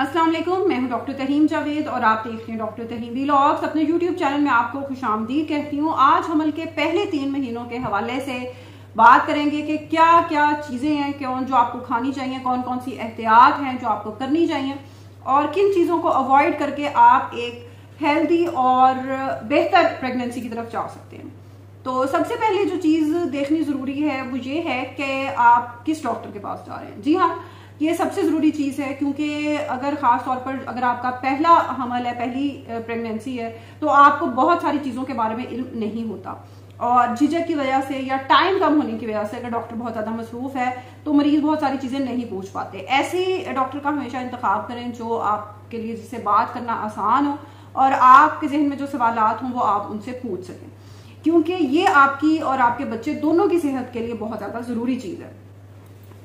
अस्सलाम वालेकुम, मैं हूं डॉक्टर तहीम जावेद और आप देख रहे हैं डॉक्टर तहीम व्लॉग्स। अपने यूट्यूब चैनल में आपको खुशामदीद कहती हूँ। आज हमल के पहले 3 महीनों के हवाले से बात करेंगे कि क्या क्या चीजें हैं क्यों जो आपको खानी चाहिए, कौन कौन सी एहतियात हैं जो आपको करनी चाहिए और किन चीजों को अवॉइड करके आप एक हेल्दी और बेहतर प्रेगनेंसी की तरफ जा सकते हैं। तो सबसे पहले जो चीज देखनी जरूरी है वो ये है कि आप किस डॉक्टर के पास जा रहे हैं। जी हाँ, ये सबसे जरूरी चीज है, क्योंकि अगर खास तौर पर अगर आपका पहला हमल है, पहली प्रेगनेंसी है, तो आपको बहुत सारी चीजों के बारे में इल्म नहीं होता और झिझक की वजह से या टाइम कम होने की वजह से अगर डॉक्टर बहुत ज्यादा मसरूफ है तो मरीज बहुत सारी चीजें नहीं पूछ पाते। ऐसे डॉक्टर का हमेशा इंतखाब करें जो आपके लिए, जिससे बात करना आसान हो और आपके जहन में जो सवालात हों वो आप उनसे पूछ सकें, क्योंकि ये आपकी और आपके बच्चे दोनों की सेहत के लिए बहुत ज्यादा जरूरी चीज है।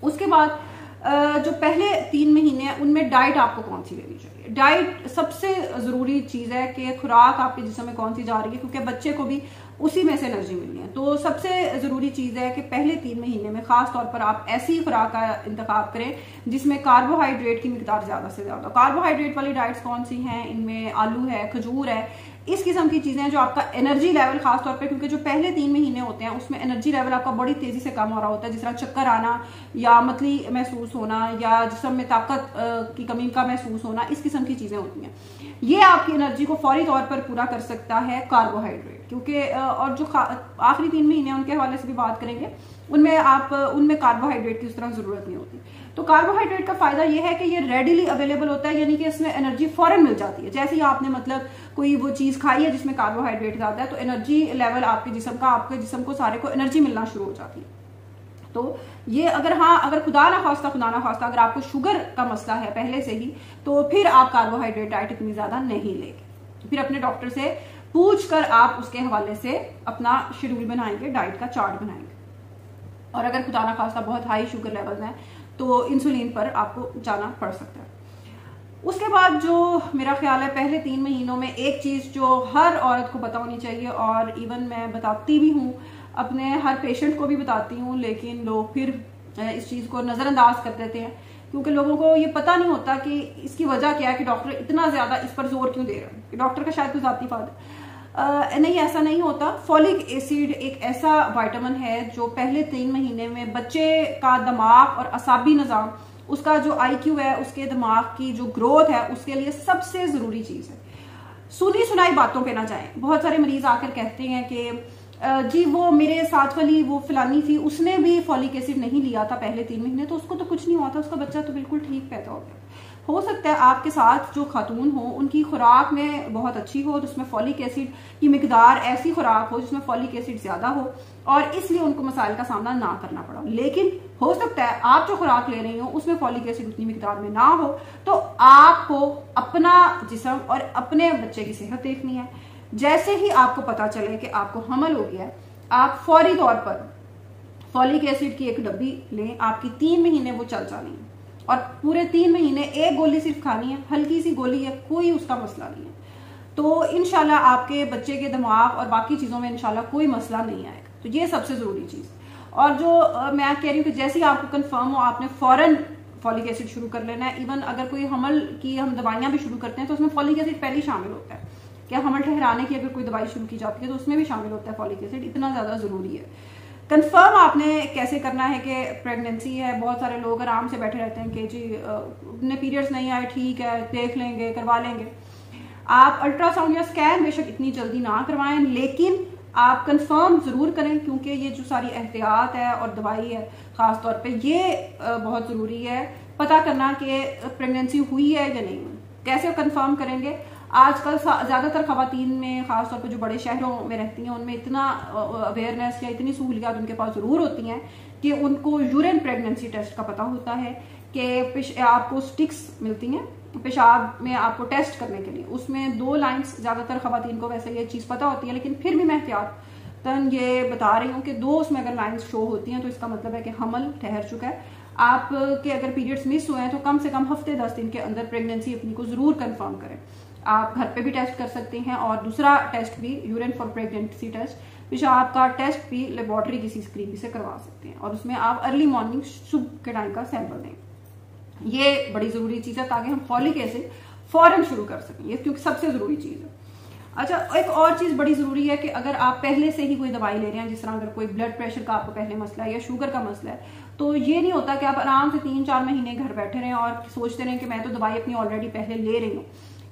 उसके बाद जो पहले 3 महीने हैं उनमें डाइट आपको कौन सी लेनी चाहिए। डाइट सबसे जरूरी चीज है कि खुराक आपके जिस्म में कौन सी जा रही है, क्योंकि बच्चे को भी उसी में से एनर्जी मिलनी है। तो सबसे जरूरी चीज है कि पहले 3 महीने में खास तौर पर आप ऐसी खुराक का इंतखाब करें जिसमें कार्बोहाइड्रेट की मिकदार ज्यादा से ज्यादा। कार्बोहाइड्रेट वाली डाइट्स कौन सी हैं, इनमें आलू है, खजूर है, इस किस्म की चीजें जो आपका एनर्जी लेवल खास तौर पे, क्योंकि जो पहले 3 महीने होते हैं उसमें एनर्जी लेवल आपका बड़ी तेजी से कम हो रहा होता है, जिस तरह चक्कर आना या मतली महसूस होना या जिस्म में ताकत की कमी का महसूस होना, इस किस्म की चीजें होती हैं। ये आपकी एनर्जी को फौरी तौर पर पूरा कर सकता है कार्बोहाइड्रेट, क्योंकि और जो आखिरी 3 महीने उनके हवाले से भी बात करेंगे, उनमें कार्बोहाइड्रेट की उस तरह जरूरत नहीं होती। तो कार्बोहाइड्रेट का फायदा यह है कि ये रेडिली अवेलेबल होता है, यानी कि इसमें एनर्जी फौरन मिल जाती है। जैसे ही आपने मतलब कोई वो चीज खाई है जिसमें कार्बोहाइड्रेट ज्यादा है तो एनर्जी लेवल आपके जिस्म को सारे को एनर्जी मिलना शुरू हो जाती है। तो ये अगर खुदा ना खास्ता अगर आपको शुगर का मसला है पहले से ही, तो फिर आप कार्बोहाइड्रेट डाइट इतनी ज्यादा नहीं लेंगे। फिर अपने डॉक्टर से पूछ कर आप उसके हवाले से अपना शेड्यूल बनाएंगे, डाइट का चार्ट बनाएंगे। और अगर खुदा ना खास्ता बहुत हाई शुगर लेवल है तो इंसुलिन पर आपको जाना पड़ सकता है। उसके बाद जो मेरा ख्याल है पहले 3 महीनों में एक चीज जो हर औरत को पता होनी चाहिए, और इवन मैं बताती भी हूँ, अपने हर पेशेंट को भी बताती हूँ, लेकिन लोग फिर इस चीज को नजरअंदाज कर देते हैं क्योंकि लोगों को ये पता नहीं होता कि इसकी वजह क्या है, कि डॉक्टर इतना ज्यादा इस पर जोर क्यों दे रहे हैं, कि डॉक्टर का शायद कोई जाती फायदा नहीं, ऐसा नहीं होता। फॉलिक एसिड एक ऐसा विटामिन है जो पहले 3 महीने में बच्चे का दिमाग और असाबी निजाम, उसका जो IQ है, उसके दिमाग की जो ग्रोथ है, उसके लिए सबसे जरूरी चीज है। सुनी सुनाई बातों पे ना जाएं। बहुत सारे मरीज आकर कहते हैं कि जी वो मेरे साथ वाली वो फलानी थी, उसने भी फॉलिक एसिड नहीं लिया था पहले 3 महीने, तो उसको तो कुछ नहीं हुआ था, उसका बच्चा तो बिल्कुल ठीक पैदा हो गया। हो सकता है आपके साथ जो खातून हो उनकी खुराक में बहुत अच्छी हो, तो उसमें फॉलिक एसिड की मिकदार ऐसी खुराक हो जिसमें फॉलिक एसिड ज्यादा हो और इसलिए उनको मसाइल का सामना ना करना पड़ा। लेकिन हो सकता है आप जो खुराक ले रही हो उसमें फॉलिक एसिड उतनी मिकदार में ना हो, तो आपको अपना जिस्म और अपने बच्चे की सेहत देखनी है। जैसे ही आपको पता चले कि आपको हमल हो गया है, आप फौरी तौर पर फॉलिक एसिड की एक डब्बी लें। आपकी 3 महीने वो चल जानी है और पूरे 3 महीने एक गोली सिर्फ खानी है, हल्की सी गोली है, कोई उसका मसला नहीं है। तो इंशाल्लाह आपके बच्चे के दिमाग और बाकी चीजों में इंशाल्लाह कोई मसला नहीं आएगा। तो ये सबसे जरूरी चीज। और जो मैं कह रही हूँ कि जैसे ही आपको कंफर्म हो आपने फौरन फॉलिक एसिड शुरू कर लेना है। इवन अगर कोई हमल की हम दवाइयां भी शुरू करते हैं तो उसमें फॉलिक एसिड पहले ही शामिल होता है। क्या हमल ठहराने की अगर कोई दवाई शुरू की जाती है तो उसमें भी शामिल होता है फॉलिक एसिड, इतना ज्यादा जरूरी है। कंफर्म आपने कैसे करना है कि प्रेगनेंसी है। बहुत सारे लोग आराम से बैठे रहते हैं कि जी अपने पीरियड्स नहीं आए, ठीक है, देख लेंगे, करवा लेंगे। आप अल्ट्रासाउंड या स्कैन बेशक इतनी जल्दी ना करवाएं, लेकिन आप कंफर्म जरूर करें, क्योंकि ये जो सारी एहतियात है और दवाई है खास तौर पे, ये बहुत जरूरी है पता करना कि प्रेगनेंसी हुई है या नहीं। कैसे कंफर्म करेंगे? आजकल ज्यादातर खवातीन में खास तौर पे जो बड़े शहरों में रहती हैं उनमें इतना अवेयरनेस या इतनी सहूलियात उनके पास जरूर होती हैं कि उनको यूरिन प्रेगनेंसी टेस्ट का पता होता है कि आपको स्टिक्स मिलती हैं पेशाब में आपको टेस्ट करने के लिए। उसमें 2 लाइंस, ज्यादातर खवातीन को वैसे ये चीज पता होती है, लेकिन फिर भी मैं एहतियातन ये बता रही हूँ कि 2 उसमें अगर लाइंस शो होती हैं तो इसका मतलब है कि हमल ठहर चुका है। आपके अगर पीरियड्स मिस हुए हैं तो कम से कम हफ्ते 10 दिन के अंदर प्रेगनेंसी अपनी को जरूर कंफर्म करें। आप घर पे भी टेस्ट कर सकते हैं और दूसरा टेस्ट भी यूरिन फॉर प्रेगनेंसी टेस्ट, पेशाब का टेस्ट भी लेबोरेटरी किसी स्क्रीन से करवा सकते हैं और उसमें आप अर्ली मॉर्निंग सुबह के टाइम का सैंपल दें। ये बड़ी जरूरी चीज है ताकि हम फॉलिक एसिड फौरन शुरू कर सकें, ये क्योंकि सबसे जरूरी चीज है। अच्छा, एक और चीज बड़ी जरूरी है कि अगर आप पहले से ही कोई दवाई ले रहे हैं, जिस तरह अगर कोई ब्लड प्रेशर का आपको पहले मसला है या शुगर का मसला है, तो ये नहीं होता कि आप आराम से 3-4 महीने घर बैठे रहें और सोचते रहें कि मैं तो दवाई अपनी ऑलरेडी पहले ले रही हूँ,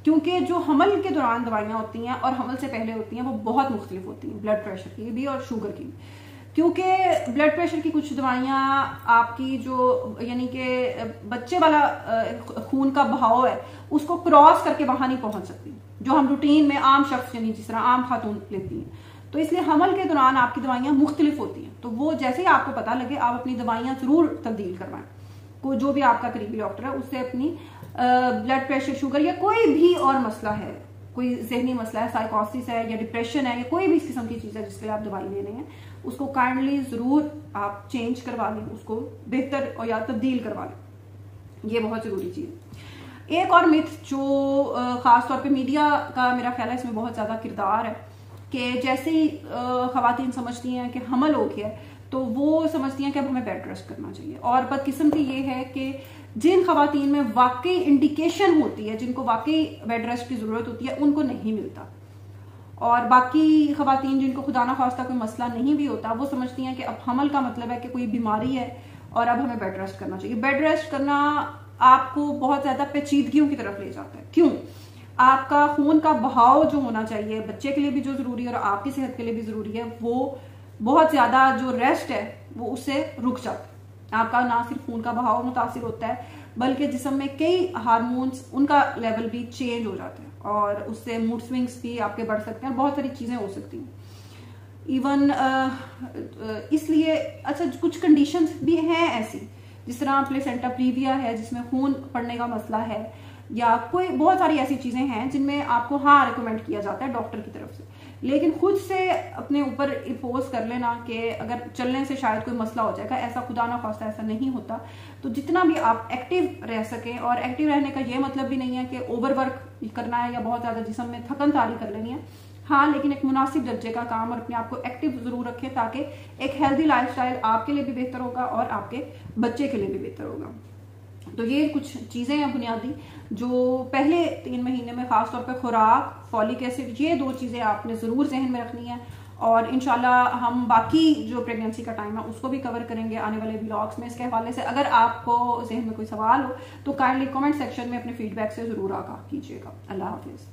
क्योंकि जो हमल के दौरान दवाइयां होती हैं और हमल से पहले होती हैं वो बहुत मुख्तलिफ होती हैं, ब्लड प्रेशर की भी और शुगर की भी। क्योंकि ब्लड प्रेशर की कुछ दवाइयां आपकी जो यानी कि बच्चे वाला खून का बहाव है उसको क्रॉस करके वहां नहीं पहुंच सकती, जो हम रूटीन में आम शख्स यानी जिस तरह आम खातून लेती हैं। तो इसलिए हमल के दौरान आपकी दवाइयां मुख्तलिफ होती हैं, तो वो जैसे ही आपको पता लगे आप अपनी दवाइयां जरूर तब्दील करवाएं। को जो भी आपका करीबी डॉक्टर है उससे अपनी ब्लड प्रेशर, शुगर या कोई भी और मसला है, कोई जहनी मसला है, साइकोसिस है या डिप्रेशन है या कोई भी इस किस्म की चीज है जिसके लिए आप दवाई ले रहे हैं, उसको काइंडली जरूर आप चेंज करवा लें, उसको बेहतर और या तब्दील करवा लें। ये बहुत जरूरी चीज है। एक और मिथ जो खास तौर पे मीडिया का मेरा ख्याल है इसमें बहुत ज्यादा किरदार है कि जैसे ही खवातीन समझती हैं कि हमल हो गया है तो वो समझती हैं कि अब हमें बेड रेस्ट करना चाहिए, और बदकिस्मती ये है कि जिन खवातीन में वाकई इंडिकेशन होती है, जिनको वाकई बेड रेस्ट की जरूरत होती है, उनको नहीं मिलता। और बाकी खवातीन जिनको खुदा ना खास्ता कोई मसला नहीं भी होता, वो समझती हैं कि अब हमल का मतलब है कि कोई बीमारी है और अब हमें बेड रेस्ट करना चाहिए। बेड रेस्ट करना आपको बहुत ज्यादा पेचीदगियों की तरफ ले जाता है। क्यों? आपका खून का बहाव जो होना चाहिए बच्चे के लिए भी जो जरूरी है और आपकी सेहत के लिए भी जरूरी है, वो बहुत ज्यादा जो रेस्ट है वो उससे रुक जाता है। आपका ना सिर्फ खून का बहाव मुतासिर होता है बल्कि जिस्म में कई हार्मोन्स उनका लेवल भी चेंज हो जाता है और उससे मूड स्विंग्स भी आपके बढ़ सकते हैं, बहुत सारी चीजें हो सकती हैं इवन इसलिए। अच्छा, कुछ कंडीशंस भी हैं ऐसी, जिस तरह प्लेसेंटा प्रीविया है जिसमें खून पड़ने का मसला है, या कोई बहुत सारी ऐसी चीजें हैं जिनमें आपको हाँ रिकमेंड किया जाता है डॉक्टर की तरफ से, लेकिन खुद से अपने ऊपर इम्पोज कर लेना कि अगर चलने से शायद कोई मसला हो जाएगा, ऐसा खुदा ना खास्ता ऐसा नहीं होता। तो जितना भी आप एक्टिव रह सकें, और एक्टिव रहने का ये मतलब भी नहीं है कि ओवर वर्क करना है या बहुत ज्यादा जिस्म में थकन तारी कर लेनी है, हाँ, लेकिन एक मुनासिब दर्जे का काम और अपने आप को एक्टिव जरूर रखें ताकि एक हेल्दी लाइफस्टाइल आपके लिए भी बेहतर होगा और आपके बच्चे के लिए भी बेहतर होगा। तो ये कुछ चीजें हैं बुनियादी जो पहले 3 महीने में खासतौर पे खुराक, फॉलिक एसिड, ये 2 चीजें आपने जरूर जहन में रखनी है। और इंशाल्लाह हम बाकी जो प्रेगनेंसी का टाइम है उसको भी कवर करेंगे आने वाले व्लॉग्स में इसके हवाले से। अगर आपको जहन में कोई सवाल हो तो काइंडली कमेंट सेक्शन में अपने फीडबैक से जरूर आगाह कीजिएगा। अल्लाह हाफिज।